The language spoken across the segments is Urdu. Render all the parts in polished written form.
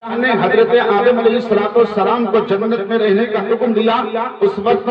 نے حضرت آدم علیہ السلام کو جنت میں رہنے کا حکم دیا، اس وقت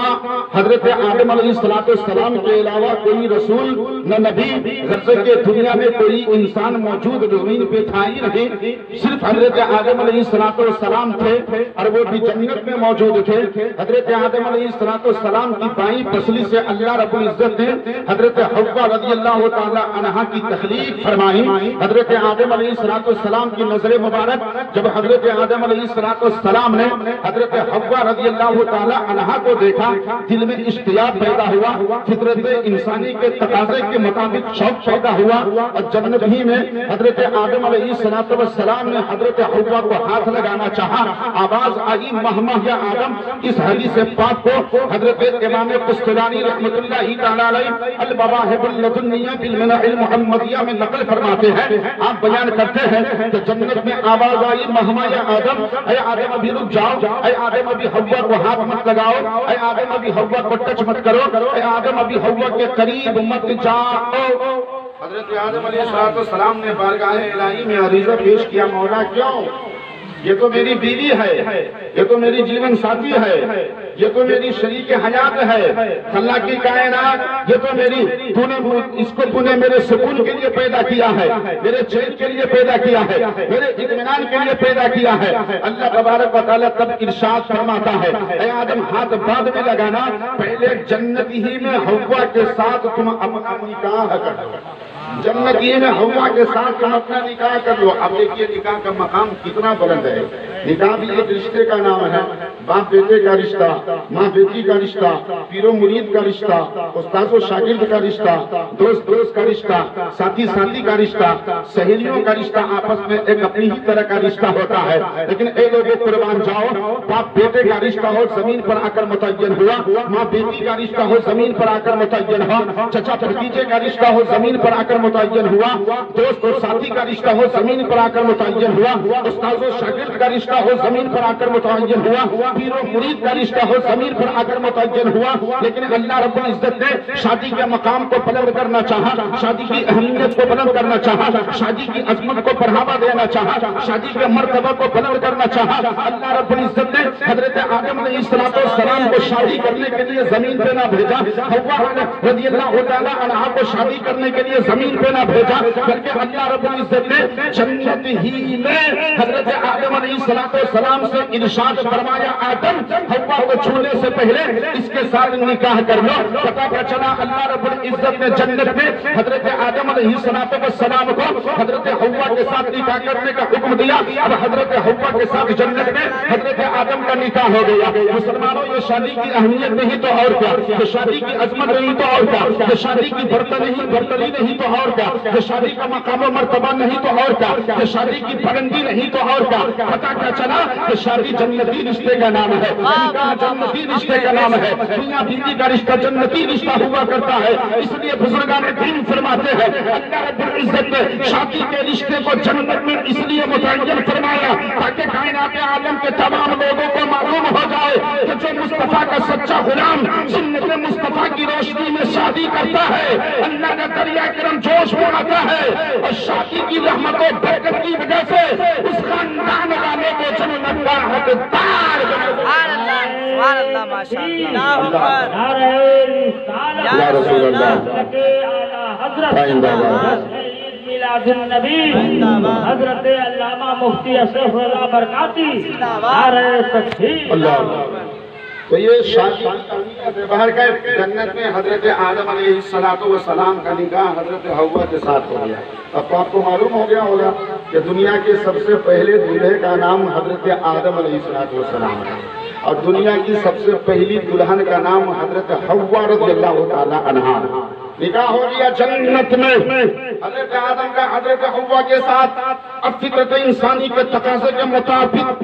حضرت آدم علیہ السلام کے علاوہ کوئی رسول نہ نبی غرض کے دنیا میں کوئی انسان موجود زمین پہ تھا ہی نہیں، صرف حضرت آدم علیہ السلام تھے اور وہ بھی جنت میں موجود تھے۔ حضرت آدم علیہ السلام کی بائیں پسلی سے اللہ رب العزت نے حضرت حوا رضی اللہ تعالی عنہا کی تخلیق فرمائی۔ حضرت آدم علیہ السلام کی نظر مبارک جب حضرت آدم علیہ السلام نے حضرت حوا رضی اللہ تعالی عنہا کو دیکھا، دل میں اشتیاق پیدا ہوا، فطرت انسانی کے تقاضے کے مطابق شوق پیدا ہوا، اور جنت ہی میں حضرت آدم علیہ السلام نے حضرت حوا کو ہاتھ لگانا چاہا، آواز آئی مہما یا آدم۔ اس حدیث پاک کو حضرت امام قسطلانی رحمۃ اللہ تعالی علیہ المواہب اللدنیہ بالمنع المحمدیہ میں نقل فرماتے ہیں، آپ بیان کرتے ہیں کہ جنت میں آواز آئی مہما یا آدم، اے آدم ابھی رک جاؤ، اے آدم ابھی حوا کو ہاتھ مت لگاؤ، اے آدم ابھی حوا کو ٹچ مت کرو، اے آدم ابھی حوا کے قریب مت جاؤ۔ حضرت آدم علیہ السلام نے بارگاہ الہی میں عریضہ پیش کیا، مولا کیوں؟ یہ تو میری بیوی ہے، یہ تو میری جیون ساتھی ہے، یہ تو میری شریک حیات ہے، اللہ کی کائنات، یہ تو میری اس کو نے میرے سکون کے لیے پیدا کیا ہے، میرے چین کے لیے پیدا کیا ہے، میرے اطمینان کے لیے پیدا کیا ہے۔ اللہ تبارک و تعالیٰ تب ارشاد فرماتا ہے، اے آدم ہاتھ بعد میں لگانا، پہلے جنت ہی میں حوا کے ساتھ تم اپنا نکاح کر لو، جنت ہی میں حوا کے ساتھ تم اپنا نکاح کر لو۔ اب دیکھیے نکاح کا مقام کتنا بلند ہے۔ نکاح بھی ایک رشتے کا نام ہے، باپ بیٹے کا رشتہ، ماں بیٹی کا رشتہ، پیر و مرید کا رشتہ، استاد و شاگرد کا رشتہ، دوست دوست کا رشتہ، ساتھی ساتھی کا رشتہ، سہیلیوں کا رشتہ، آپس میں ایک اپنی ہی طرح کا رشتہ ہوتا ہے۔ لیکن اے لوگوں قربان جاؤ، باپ بیٹے کا رشتہ ہو زمین پر آ کر متعین ہوا، ماں بیٹی کا رشتہ ہو زمین پر آ کر متعین ہوا، چچا بھتیجے کا رشتہ ہو زمین پر آ کر متعین ہوا، دوست اور ساتھی کا رشتہ ہو زمین پر آ کر متعین ہوا، استاد و شاگرد کا رشتہ ہو زمین پر آ کر متعین ہوا، پیر و مرید کا رشتہ ہو زمین پر آ کر متعین ہوا۔ لیکن اللہ رب العزت نے شادی کے مقام کو بلند کرنا چاہا، شادی کی اہمیت کو بلند کرنا چاہا، شادی کی عظمت کو بڑھاوا دینا چاہا، شادی کے مرتبہ کو بلند کرنا چاہا۔ اللہ رب العزت نے حضرت آدم علیہ السلام کو شادی کرنے کے لیے زمین پہ نہ بھیجا، حوا رضی اللہ تعالی عنہا کو شادی کرنے کے لیے زمین پہ نہ بھیجا، بلکہ اللہ رب العزت نے جنت ہی میں حضرت آدم علیہ السلام سے ارشاد فرمایا، آدم حوا کو چھونے سے پہلے اس کے ساتھ نکاح کر لو۔ پتہ کیا چلا؟ اللہ رب العزت نے جنت میں حضرت آدم علیہ السلام کو حضرت حوا کے ساتھ نکاح کرنے کا حکم دیا۔ اب حضرت حوا کے ساتھ جنت میں حضرت آدم کا نکاح ہو گیا۔ مسلمانوں، یہ شادی کی اہمیت نہیں تو اور کیا، یہ شادی کی عظمت نہیں تو اور کیا، یہ شادی کی برتری نہیں تو اور کیا، یہ شادی کا مقام و مرتبہ نہیں تو اور کیا، یہ شادی کی بلندی نہیں تو اور کیا۔ پتہ کیا چلا کہ شادی جنتی رشتے کا نام ہے، نکاح جنتی رشتے کا نام ہے، میاں بیوی کا رشتہ جنتی رشتہ ہوا کرتا ہے۔ اس لیے بزرگان دین فرماتے ہیں، اللہ رب العزت نے شادی کے رشتے کو جنت میں اس لیے متعین فرمایا تاکہ کائنات عالم کے تمام لوگوں کو معلوم ہو جائے کہ جو مصطفیٰ کا سچا غلام سنت مصطفیٰ کی روشنی میں شادی کرتا ہے، اللہ کا دریا کرم جوش میں آتا ہے، اور شادی کی رحمت و برکت کی وجہ سے اس خاندان والے کو جنت کا حقدار سبحان اللہ، ماشاءاللہ، یا رسول اللہ، میلاد النبی حضرت علامہ مفتی اشرف اللہ برکاتی، نعرہ تکبیر۔ اللہ۔ تو یہ شادی باہر کا جنت میں حضرت آدم علیہ السلام کا نکاح حضرت حوا کے ساتھ ہو گیا۔ اب آپ کو معلوم ہو گیا ہوگا کہ دنیا کے سب سے پہلے دولہے کا نام حضرت آدم علیہ السلام ہے، اور دنیا کی سب سے پہلی دلہن کا نام حضرت حوا رضی اللہ تعالی عنہا۔ نکاح ہو گیا جنت میں حضرت آدم کا حضرت حوا کے ساتھ۔ اب فطرت انسانی کے تقاضے کے مطابق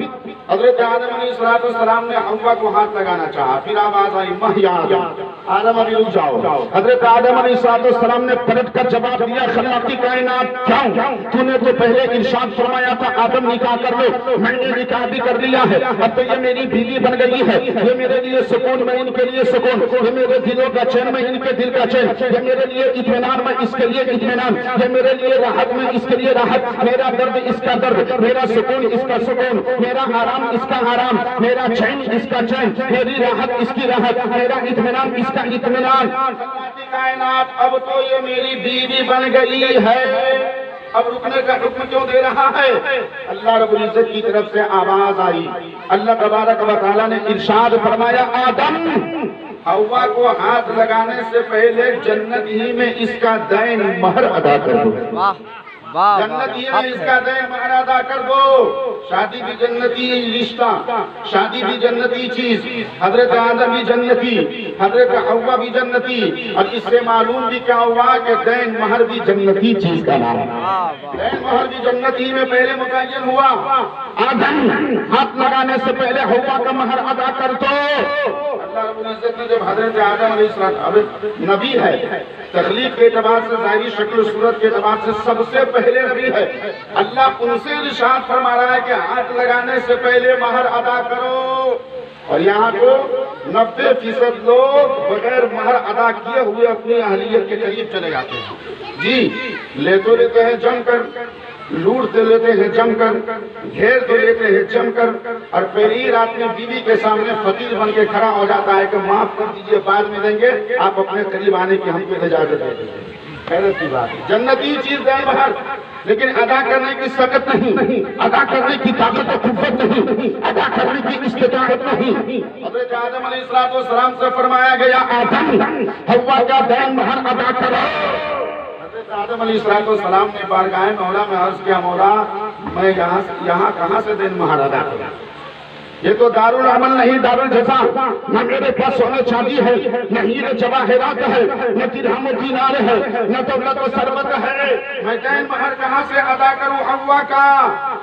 حضرت آدم علیہ السلام نے حوا کو ہاتھ لگانا چاہا، پھر آواز آئی مہیا آدم ابھی رک جاؤ۔ حضرت آدم علیہ السلام نے پلٹ کر جواب دیا، خلاقی کائنات کیوں؟ تو نے تو پہلے ارشاد فرمایا تھا آدم نکاح کر لو، میں نے نکاح بھی کر لیا ہے، اب تو یہ میری بیوی بن گئی ہے، یہ میرے لیے سکون، میں ان کے لیے سکون، یہ میرے دلوں کا چین، میں ان کے دل کا چین، یہ میرے لیے اطمینان، میں اس کے لیے اطمینان، یہ میرے لیے راحت، میں اس کے لیے راحت، میرا درد اس کا درد، میرا سکون اس کا سکون، میرا آرام اس کا آرام، میرا چین اس کا چین، میری راحت اس کی راحت، میرا اطمینان اس کا اطمینان۔ کائنات اب تو یہ میری بیوی بن گئی ہے، اب رکنے کا حکم کیوں دے رہا ہے؟ اللہ رب العزت کی طرف سے آواز آئی، اللہ تبارک و تعالیٰ نے ارشاد فرمایا آدم حوا کو ہاتھ لگانے سے پہلے جنت ہی میں اس کا دین مہر ادا کر دو، جنت ہی میں اس کا دین مہر ادا کر دو۔ شادی بھی جنتی رشتہ، شادی بھی جنتی چیز، حضرت آدم بھی جنتی، حضرت حوا بھی جنتی، اور اس سے معلوم بھی کیا ہوا کہ دین مہر بھی جنتی چیز کا نام ہے۔ دین مہر بھی جنتی میں پہلے متعین ہوا۔ آدم ہاتھ لگانے سے پہلے حوا کا مہر ادا کر دو۔ اللہ رب العزت نے جب حضرت آدم علیہ السلام اب نبی ہے، تخلیق کے اعتبار سے، ظاہری شکل و صورت کے اعتبار سے سب سے پہلے نبی ہے، اللہ ان سے ارشاد فرما رہا ہے کہ ہاتھ لگانے سے پہلے مہر ادا کرو، اور یہاں کو 90% لوگ بغیر مہر ادا کیے ہوئے اپنی اہلیت کے قریب چلے جاتے ہیں۔ جی لے تو لیتے ہیں جم کر، لوٹ تو لیتے ہیں جم کر، گھیر تو لیتے ہیں جم کر، اور پہلی رات میں بیوی کے سامنے فقیر بن کے کھڑا ہو جاتا ہے کہ معاف کر دیجئے بعد میں دیں گے، آپ اپنے قریب آنے کی ہم کو اجازت دے دیں۔ حیرت کی بات، جنتی چیز دین مہر، لیکن ادا کرنے کی سکت نہیں، ادا کرنے کی طاقت و قوت نہیں، ادا کرنے کی استطاعت نہیں۔ حضرت آدم علیہ السلام سے فرمایا گیا آدم حوا کا دین مہر ادا کرو۔ حضرت آدم علیہ السلام نے بارگاہ مولا میں عرض کیا مولا میں یہاں کہاں سے دین مہر ادا کروں؟ یہ تو دارالعمل نہیں دارالجزا، نہ میرے پاس سونے چاندی ہے، نہ ہیرے جواہرات ہے، نہ درہم و دینار ہے، نہ دولت و ثروت ہے، میں دین مہر کہاں سے ادا کروں حوا کا؟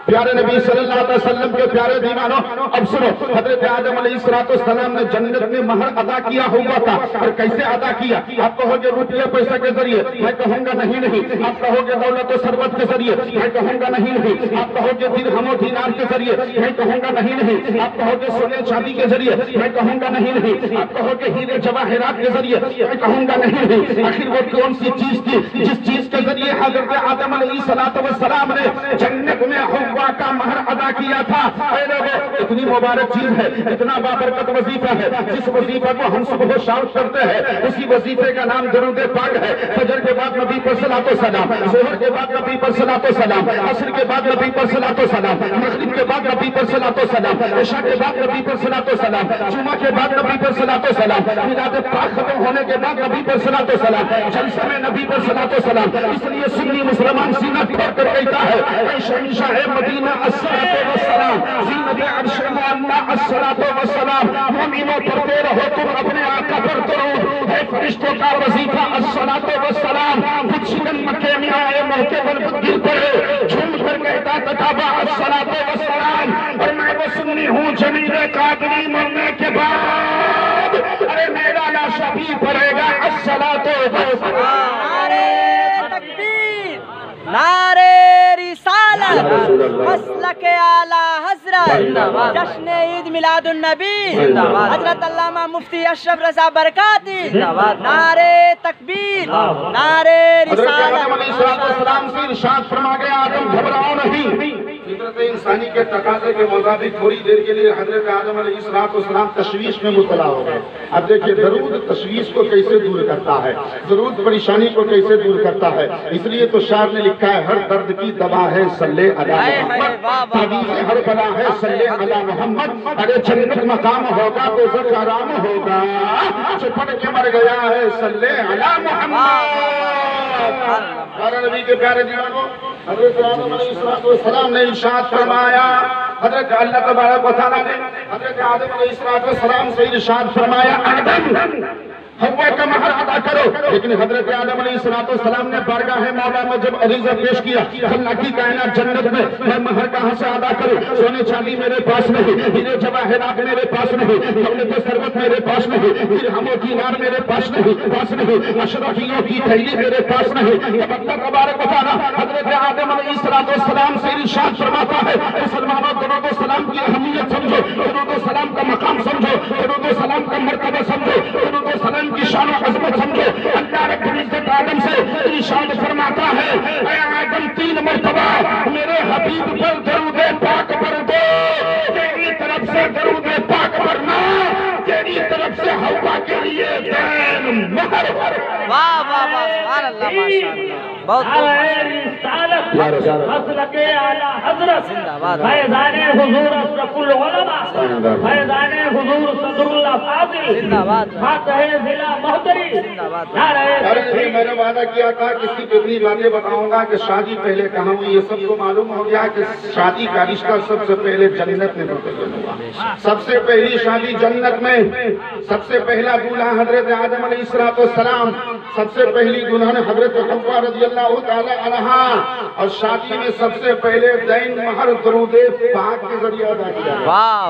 پیارے نبی صلی اللہ علیہ وسلم کے پیارے دیوانوں اب سنو، حضرت آدم علیہ السلام نے جنت میں مہر ادا کیا ہوا تھا، اور کیسے ادا کیا؟ آپ کہو گے روپیے پیسے کے ذریعے، میں کہوں گا نہیں، آپ کہو گے دولت و ثروت کے ذریعے، میں کہوں گا نہیں، آپ کہو گے درہم و دینار کے ذریعے، میں کہوں گا نہیں، آپ کہو گے سونے چاندی کے ذریعے، میں کہوں گا نہیں، آپ کہو گے ہیرے جواہرات کے ذریعے، میں کہوں گا نہیں۔ آخر وہ کون سی چیز تھی جس چیز کے ذریعے حضرت آدم علیہ السلام نے جنت میں حوا کا مہر ادا کیا تھا؟ اے لوگو اتنی مبارک چیز ہے، اتنا بابرکت وظیفہ ہے، جس وظیفہ کو ہم صبح و شام کرتے ہیں اسی وظیفے کا نام درود پاک ہے۔ فجر کے بعد نبی پر صلاۃ و سلام، ظہر کے بعد نبی پر صلاۃ و سلام، عصر کے بعد نبی پر صلاۃ و سلام، مغرب کے بعد نبی پر صلاۃ و سلام، عشاء کے بعد نبی پر صلاۃ و سلام، جمعہ کے بعد نبی پر صلاۃ و سلام، میلاد پاک ختم ہونے کے بعد نبی پر صلاۃ و سلام، جلسے میں نبی پر صلاۃ و سلام۔ اس لیے سنی مسلمان سینہ پھاڑ کر کہتا ہے اے شہنشاہ مدینہ الصلاۃ والسلام، زینت عرش معلا الصلاۃ والسلام، مومنوں پڑھتے رہو تم اپنے آقا پر درود، ہے فرشتوں کا وظیفہ الصلاۃ والسلام۔ خود شکن مکے میں آئے موقع پر گر پڑے، جھوم کر کہتا تتابع الصلاۃ والسلام، اور میں وہ سنی ہوں جمیل قادری مرنے کے بعد ارے میرا لاشا بھی پڑے گا الصلاۃ والسلام۔ نعرہ تکبیر، نعرہ رسالت، مسلک اعلی حضرت، جشن عید میلاد النبی، حضرت علامہ مفتی اشرف رضا برکاتی، نعرہ تکبیر، نعرہ حضرت آدم رسالت۔ علیہ السلام سے ارشاد فرما گیا آدم گھبراؤ نہیں۔ فطرت انسانی کے تقاضے کے مطابق تھوڑی دیر کے لیے حضرت آدم علیہ السلام تشویش میں مبتلا ہو گئے۔ اب دیکھیں درود تشویش کو کیسے دور کرتا ہے، درود پریشانی کو کیسے دور کرتا ہے۔ اس لیے تو شاعر نے لکھا ہے ہر درد کی دوا ہے صلی علی محمد، تعویذ ہر بلا ہے صلی علی محمد، ارے جنت مقام ہوگا تو دوزخ آرام ہوگا، چپٹ کے مر گیا ہے صلی علی محمد۔ پیارے نبی کے پیارے دیوانوں، حضرت آدم علیہ السلام نے ارشاد فرمایا، حضرت اللہ تبارک و تعالیٰ نے حضرت آدم علیہ السلام سے ارشاد فرمایا آدم حوا کا مہر ادا کرو، لیکن حضرت آدم علیہ السلام نے بارگاہ مولا میں جب عریضہ پیش کیا اللہ کی کائنات جنت میں مہر کہاں سے ادا کروں؟ سونے چاندی میرے پاس نہیں، ہیرے جواہرات میرے پاس نہیں، دولت و ثروت میرے پاس نہیں، درہم و دینار میرے پاس نہیں، اشرفیوں کی تھیلی میرے پاس نہیں۔ جب اللہ تبارک و تعالیٰ حضرت آدم علیہ السلام سے ارشاد فرماتا ہے مسلمانوں درود و سلام کی اہمیت سمجھو، درود و سلام کا مقام سمجھو، درود و سلام کا مرتبہ سمجھو، درود و سلام کی شان و عظمت سمجھو۔ اللہ رب العزت ارشاد فرماتا ہے اے آدم 3 مرتبہ میرے حبیب پر درود پاک پڑھ دو، تیری طرف سے درود پاک پڑھنا تیری طرف سے حوا کے لیے دین مہر۔ واہ واہ واہ، سبحان اللہ، ماشاء اللہ، بہت رسالت مسلک اعلی حضرت فیضان حضور اشرف العلماء فیضان حضور صدر اللہ فاضل فاتح ضلع محتری۔ میں نے وعدہ کیا تھا کسی کو اتنی باتیں بتاؤں گا کہ شادی پہلے کہاں ہوئی، یہ سب کو معلوم ہو گیا کہ شادی کا رشتہ سب سے پہلے جنت میں منتقل ہوا۔ سب سے پہلی شادی جنت میں، سب سے پہلا دولہا حضرت آدم علیہ السلام، سب سے پہلی دلہن حضرت حوا رضی اللہ تعالی عنہا، اور شادی میں سب سے پہلے دین مہر درود پاک کے ذریعے ادا کیا۔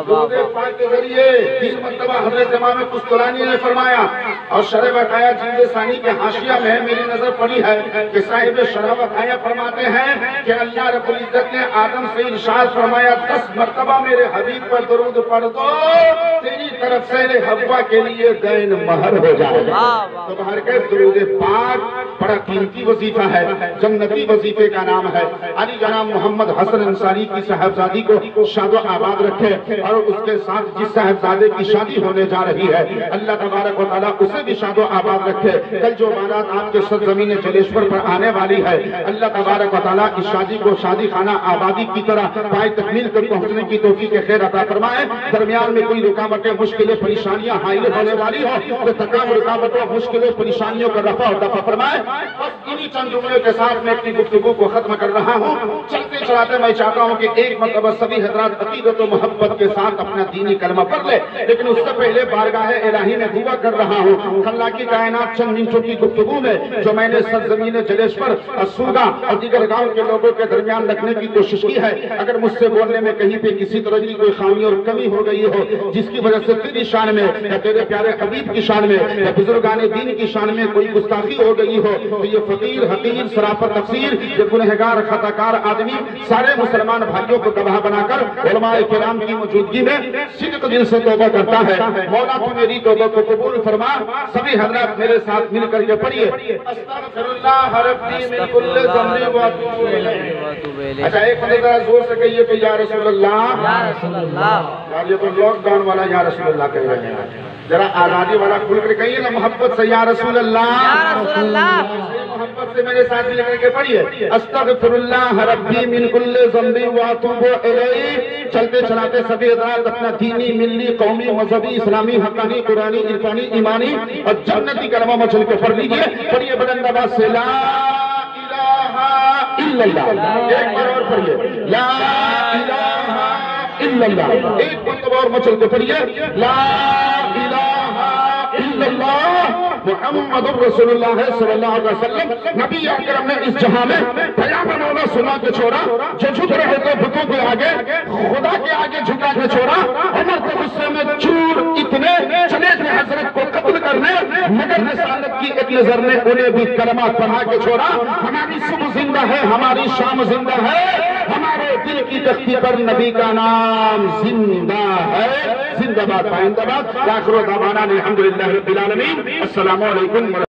درود پاک کے ذریعے 3 مرتبہ حضرت امام قسطلانی نے فرمایا، اور شرح بقایا جلد ثانی کے حاشیہ میں میری نظر پڑی ہے کہ صاحب شرح بقایا فرماتے ہیں کہ اللہ رب العزت نے آدم سے ارشاد فرمایا 10 مرتبہ میرے حبیب پر درود پڑھ دو، تیری طرف سے حوا کے لیے دین مہر ہو جائے گا۔ تو باہر کے درود پاک بڑا قیمتی وظیفہ ہے، جنتی وظیفے کا نام ہے۔ علی جناب محمد حسن انصاری کی صاحبزادی کو شاد و آباد رکھے، اور اس کے ساتھ جس صاحبزادے کی شادی ہونے جا رہی ہے اللہ تبارک و تعالیٰ اسے بھی شاد و آباد رکھے۔ کل جو بارات آپ کے سرزمین جلیشور پر آنے والی ہے اللہ تبارک و تعالیٰ اس شادی کو شادی خانہ آبادی کی طرح پائے تکمیل کر پہنچنے کی توفیق خیر عطا فرمائے۔ درمیان میں کوئی رکاوٹیں مشکلیں پریشانیاں حائل ہونے والی ہو تو تمام رکاوٹوں مشکلیں پریشانیوں کا رفع و دفع فرمائے۔ بس انہی چند جملوں کے ساتھ میں اپنی گفتگو کو ختم کر رہا ہوں۔ چلتے چلاتے میں چاہتا ہوں کہ ایک مرتبہ سبھی حضرات عقیدت و محبت کے ساتھ اپنا دینی کلمہ پڑھ لے، لیکن اس سے پہلے بارگاہ الہی میں دعا کر رہا ہوں خلاقی کائنات چند منٹوں کی گفتگو میں جو میں نے سرزمین جلیشور اور سوگا اور دیگر گاؤں کے لوگوں کے درمیان رکھنے کی کوشش کی ہے، اگر مجھ سے بولنے میں کہیں پہ کسی طرح کی کوئی خامی اور کمی ہو گئی ہو جس کی وجہ سے تیری شان میں یا تیرے پیارے حبیب کی شان میں یا بزرگان دین کی شان میں کوئی گستاخی ہو گئی ہو تو یہ فقیر حقیر سراپر تقصیر یہ گنہگار خطاکار آدمی سارے مسلمان بھائیوں کو گواہ بنا کر علماء کرام کی موجودگی میں صدق دل سے توبہ کرتا ہے۔ مولا تو میری توبہ کو قبول فرما۔ سبھی حضرات میرے ساتھ مل کر کے پڑھیے استغفر اللہ ربی من کل ذنب و اتوب الیہ۔ اچھا ایک بندہ ذرا زور سے کہیے کہ یا رسول اللہ، یا رسول اللہ، یار یہ تو لاک ڈاؤن والا یا رسول اللہ کہہ رہے ہیں، ذرا آزادی والا کھل کر کہیے نا محبت سے یا رسول اللہ، یا رسول اللہ، محبت سے میرے ساتھ مل کر کے پڑھیے استغفر اللہ ربی من کل ذنب و اتوب الیہ۔ چلتے چلاتے سبھی حضرات اپنا دینی ملی قومی مذہبی اسلامی حقانی قرآنی عرفانی ایمانی اور جنتی کلمہ مچل کے پڑھ لیجئے۔ پڑھیے بلند آواز سے لا الہ الا اللہ، ایک بار اور پڑھیے لا الہ الا اللہ، ایک مرتبہ اور مچل کے پڑھیے لا الہ الا اللہ محمد رسول اللہ صلی اللہ علیہ وسلم۔ نبی اکرم نے اس جہاں میں پیام مولا سنا کے چھوڑا، جو جھک رہے تھے بتوں کے آگے خدا کے آگے جھکا کے چھوڑا۔ عمر کے غصے میں چور اتنے چلے تھے حضرت کو قتل کرنے، مگر رسالت کی ایک نظر نے انہیں بھی کلمہ پڑھا کے چھوڑا۔ ہماری صبح زندہ ہے، ہماری شام زندہ ہے، ہمارے دل کی تختی پر نبی کا نام زندہ ہے۔ زندہ باد پائندہ باد۔ آخر دعوانا الحمدللہ رب العالمین۔ السلام علیکم۔